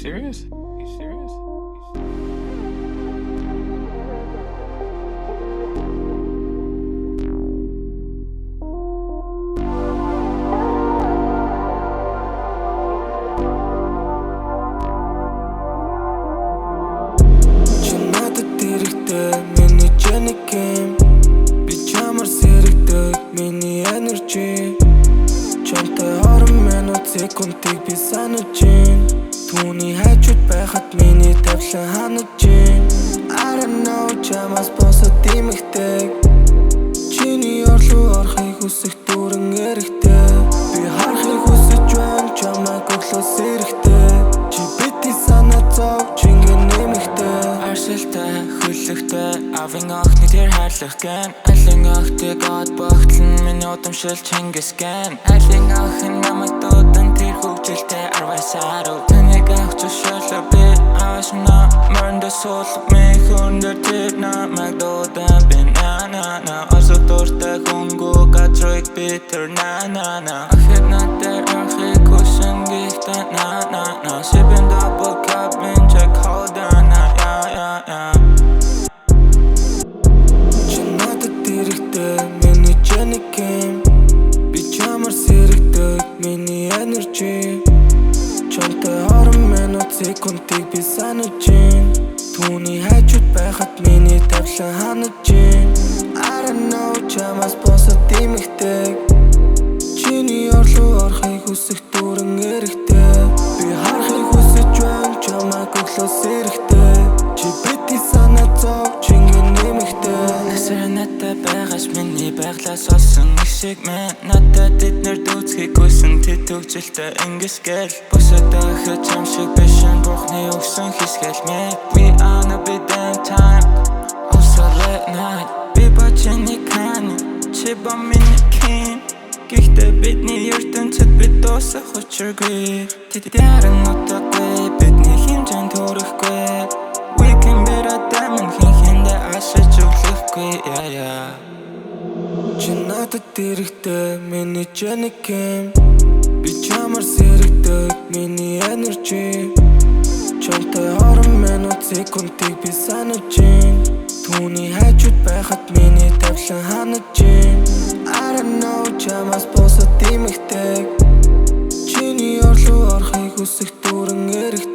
serious? Миний чэнэкэм би чамар сэрэгдэг миний energy чамтай 20 минут секундыг би санаж гин түүний хайчуд байхад миний тавлан ханаж гин I don't know чамаас босоод димэгдэг чиний орлуу орохыг хүсэх дүүрэн эрэхтэй би харахыг хүсэж байна чамайг өглөөс эрэхтэй чи бити санаа зов чингэн нэмэгтэй аршилтай хөлөгтэй авин охны тэр хайрлах гэн алин охтыг од багтлан миний удамшил Чингис гэн алин охин намайг дуудан тэр хөвгөлтэй арвасаруу таныг авч шоолоо би ашна мөрөндө сул мэй хүндэр тэр намайг дуудан би на асуу дуртай хөнгөө гадрыг би тэр на ахид надад архийг хүсэн гихтэн на сибэн double cup мен check hold on Миний чэнэкэм би чамар сэрэгдэг миний energy чамтай 20 минут секундыг би санаж гин түүний хайчуд байхад миний тавлан ханаж гин I don't know чамаас босоод димэгдэг чиний орлуу орохыг хүсэх дүүрэн эрэхтэй би харахыг хүсэж байна чамайг өглөөс эрэхтэй чи бити санаа зов чингэн нэмэгтэй насранатаа байгаас миний байглаас олсон их шиг мэн надад эднэр дүүцхийг хүсэн тэд төгжөлтэй ингэсгээл босоод дахиад чам шиг бишэн бурхны өгсөн хэсгэл мэ we on a bit damn time also late night би бачны кан чи ба миний кин гэхдээ бидний ертөнцид бид дуусах учиргүй тэдэрэн нутаггүй бидний хэмжээнд хүрэхгүй we can be a diamond хинхэндээ ашиж өглөхгүй чи надад ирэхтэй миний чэнэкэм би чамар сэрэгдэг миний energy чамтай 20 минут секундыг би санаж гин түүний хайчуд байхад миний тавлан ханаж гин I don't know чамаас босоод димэгдэг чиний орлуу орохыг хүсэх дүүрэн эрэхтэй